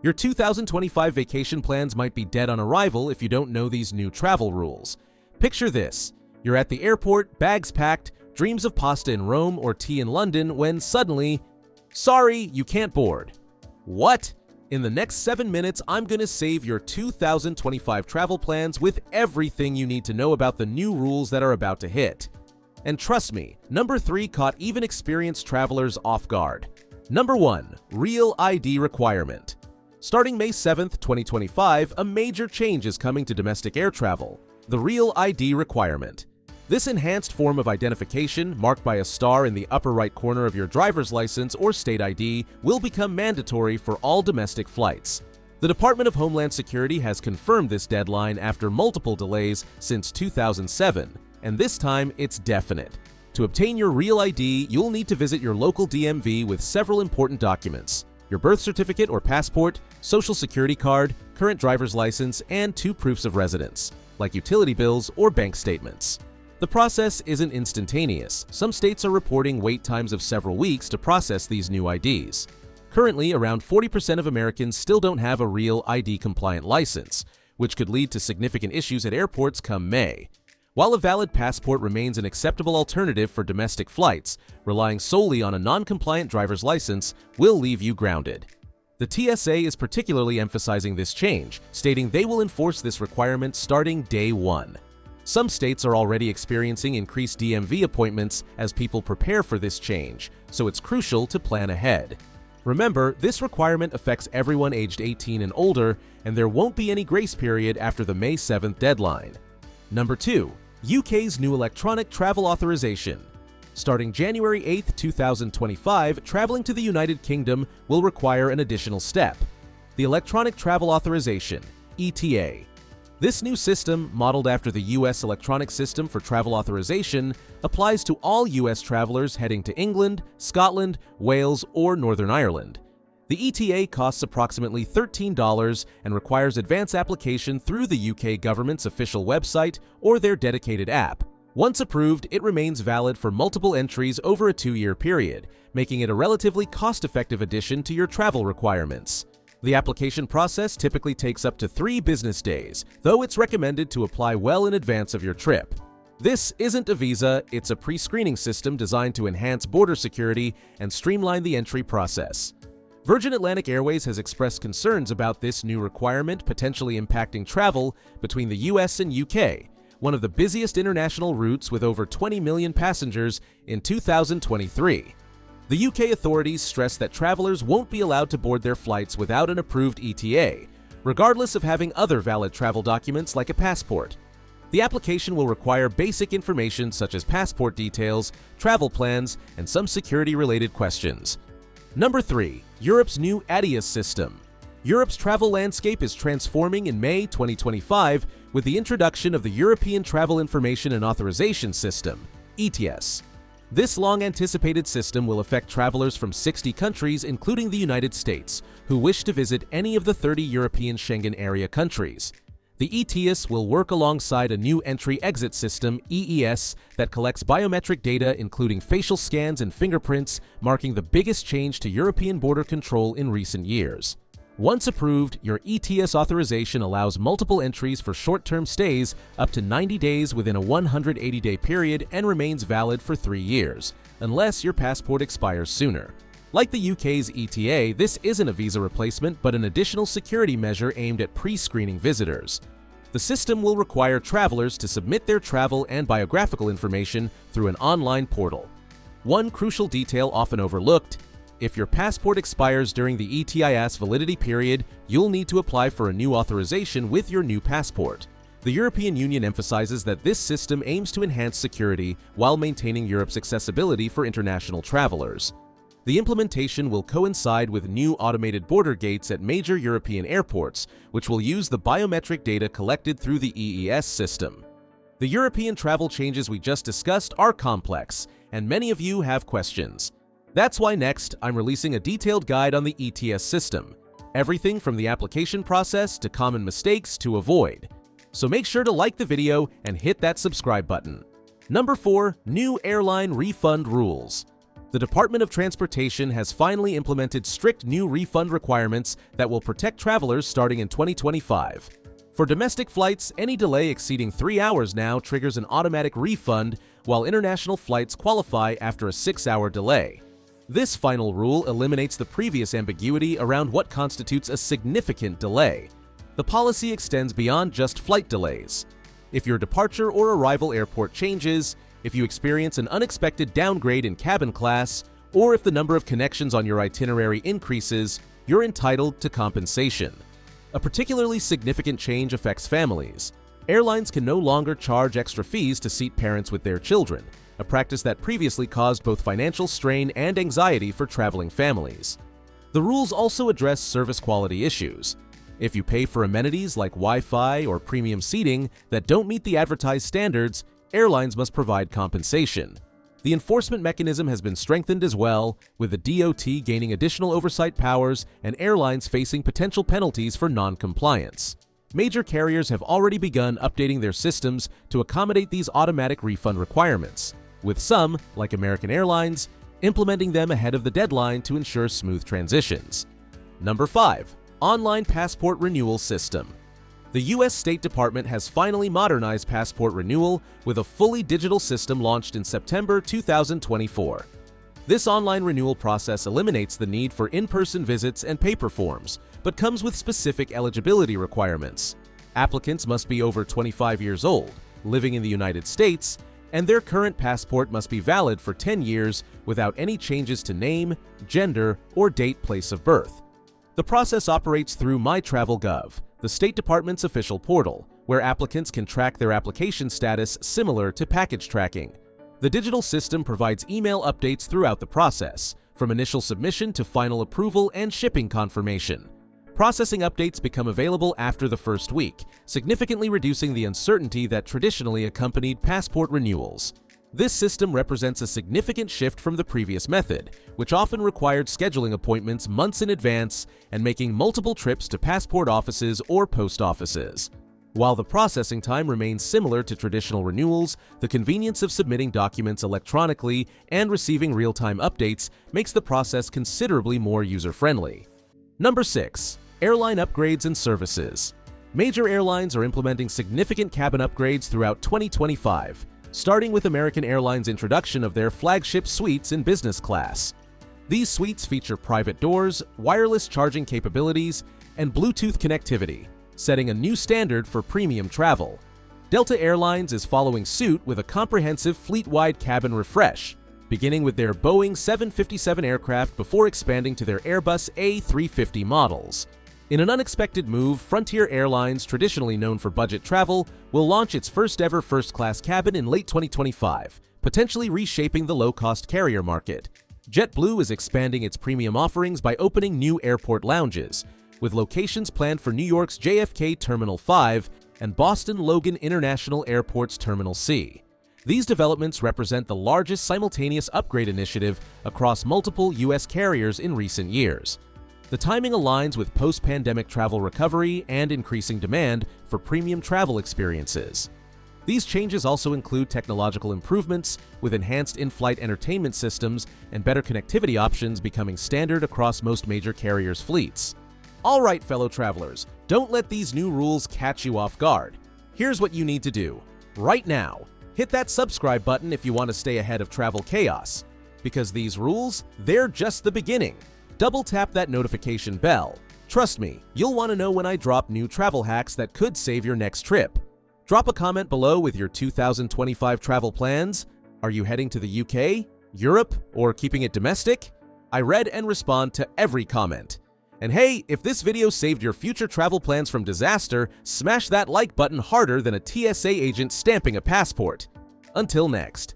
Your 2025 vacation plans might be dead on arrival if you don't know these new travel rules. Picture this. You're at the airport, bags packed, dreams of pasta in Rome or tea in London when suddenly, sorry, you can't board. What? In the next 7 minutes, I'm gonna save your 2025 travel plans with everything you need to know about the new rules that are about to hit. And trust me, number 3 caught even experienced travelers off guard. Number 1, Real ID requirement. Starting May 7th, 2025, a major change is coming to domestic air travel, the Real ID requirement. This enhanced form of identification, marked by a star in the upper right corner of your driver's license or state ID, will become mandatory for all domestic flights. The Department of Homeland Security has confirmed this deadline after multiple delays since 2007, and this time it's definite. To obtain your Real ID, you'll need to visit your local DMV with several important documents: your birth certificate or passport, social security card, current driver's license, and 2 proofs of residence, like utility bills or bank statements. The process isn't instantaneous. Some states are reporting wait times of several weeks to process these new IDs. Currently, around 40% of Americans still don't have a Real ID-compliant license, which could lead to significant issues at airports come May. While a valid passport remains an acceptable alternative for domestic flights, relying solely on a non-compliant driver's license will leave you grounded. The TSA is particularly emphasizing this change, stating they will enforce this requirement starting day 1. Some states are already experiencing increased DMV appointments as people prepare for this change, so it's crucial to plan ahead. Remember, this requirement affects everyone aged 18 and older, and there won't be any grace period after the May 7th deadline. Number 2, UK's new electronic travel authorization. Starting January 8, 2025, traveling to the United Kingdom will require an additional step: the Electronic Travel Authorization, ETA. This new system, modeled after the US Electronic System for Travel Authorization, applies to all US travelers heading to England, Scotland, Wales, or Northern Ireland. The ETA costs approximately $13 and requires advance application through the UK government's official website or their dedicated app. Once approved, it remains valid for multiple entries over a 2-year period, making it a relatively cost-effective addition to your travel requirements. The application process typically takes up to 3 business days, though it's recommended to apply well in advance of your trip. This isn't a visa, it's a pre-screening system designed to enhance border security and streamline the entry process. Virgin Atlantic Airways has expressed concerns about this new requirement potentially impacting travel between the US and UK, one of the busiest international routes with over 20 million passengers in 2023. The UK authorities stress that travelers won't be allowed to board their flights without an approved ETA, regardless of having other valid travel documents like a passport. The application will require basic information such as passport details, travel plans, and some security-related questions. Number 3, Europe's new ETIAS system. Europe's travel landscape is transforming in May 2025 with the introduction of the European Travel Information and Authorization System, ETIAS. This long-anticipated system will affect travelers from 60 countries, including the United States, who wish to visit any of the 30 European Schengen area countries. The ETIAS will work alongside a new entry-exit system, EES, that collects biometric data including facial scans and fingerprints, marking the biggest change to European border control in recent years. Once approved, your ETIAS authorization allows multiple entries for short-term stays up to 90 days within a 180-day period and remains valid for 3 years, unless your passport expires sooner. Like the UK's ETA, this isn't a visa replacement but an additional security measure aimed at pre-screening visitors. The system will require travelers to submit their travel and biographical information through an online portal. One crucial detail often overlooked: if your passport expires during the ETIAS validity period, you'll need to apply for a new authorization with your new passport. The European Union emphasizes that this system aims to enhance security while maintaining Europe's accessibility for international travelers. The implementation will coincide with new automated border gates at major European airports, which will use the biometric data collected through the EES system. The European travel changes we just discussed are complex, and many of you have questions. That's why next, I'm releasing a detailed guide on the ETS system, everything from the application process to common mistakes to avoid. So make sure to like the video and hit that subscribe button. Number 4, new airline refund rules. The Department of Transportation has finally implemented strict new refund requirements that will protect travelers starting in 2025. For domestic flights, any delay exceeding 3 hours now triggers an automatic refund, while international flights qualify after a 6-hour delay. This final rule eliminates the previous ambiguity around what constitutes a significant delay. The policy extends beyond just flight delays. If your departure or arrival airport changes, if you experience an unexpected downgrade in cabin class, or if the number of connections on your itinerary increases, you're entitled to compensation. A particularly significant change affects families. Airlines can no longer charge extra fees to seat parents with their children, a practice that previously caused both financial strain and anxiety for traveling families. The rules also address service quality issues. If you pay for amenities like Wi-Fi or premium seating that don't meet the advertised standards, airlines must provide compensation. The enforcement mechanism has been strengthened as well, with the DOT gaining additional oversight powers and airlines facing potential penalties for non-compliance. Major carriers have already begun updating their systems to accommodate these automatic refund requirements, with some, like American Airlines, implementing them ahead of the deadline to ensure smooth transitions. Number 5. Online Passport Renewal System. The U.S. State Department has finally modernized passport renewal with a fully digital system launched in September 2024. This online renewal process eliminates the need for in-person visits and paper forms, but comes with specific eligibility requirements. Applicants must be over 25 years old, living in the United States, and their current passport must be valid for 10 years without any changes to name, gender, or date place of birth. The process operates through MyTravelGov, the State Department's official portal, where applicants can track their application status similar to package tracking. The digital system provides email updates throughout the process, from initial submission to final approval and shipping confirmation. Processing updates become available after the first week, significantly reducing the uncertainty that traditionally accompanied passport renewals. This system represents a significant shift from the previous method, which often required scheduling appointments months in advance and making multiple trips to passport offices or post offices. While the processing time remains similar to traditional renewals, the convenience of submitting documents electronically and receiving real-time updates makes the process considerably more user-friendly. Number 6. Airline upgrades and services. Major airlines are implementing significant cabin upgrades throughout 2025. Starting with American Airlines' introduction of their flagship suites in business class. These suites feature private doors, wireless charging capabilities, and Bluetooth connectivity, setting a new standard for premium travel. Delta Airlines is following suit with a comprehensive fleet-wide cabin refresh, beginning with their Boeing 757 aircraft before expanding to their Airbus A350 models. In an unexpected move, Frontier Airlines, traditionally known for budget travel, will launch its first-ever first-class cabin in late 2025, potentially reshaping the low-cost carrier market. JetBlue is expanding its premium offerings by opening new airport lounges, with locations planned for New York's JFK Terminal 5 and Boston Logan International Airport's Terminal C. These developments represent the largest simultaneous upgrade initiative across multiple U.S. carriers in recent years. The timing aligns with post-pandemic travel recovery and increasing demand for premium travel experiences. These changes also include technological improvements, with enhanced in-flight entertainment systems and better connectivity options becoming standard across most major carriers' fleets. All right, fellow travelers, don't let these new rules catch you off guard. Here's what you need to do. Right now, hit that subscribe button if you want to stay ahead of travel chaos. Because these rules, they're just the beginning. Double tap that notification bell. Trust me, you'll want to know when I drop new travel hacks that could save your next trip. Drop a comment below with your 2025 travel plans. Are you heading to the UK, Europe, or keeping it domestic? I read and respond to every comment. And hey, if this video saved your future travel plans from disaster, smash that like button harder than a TSA agent stamping a passport. Until next.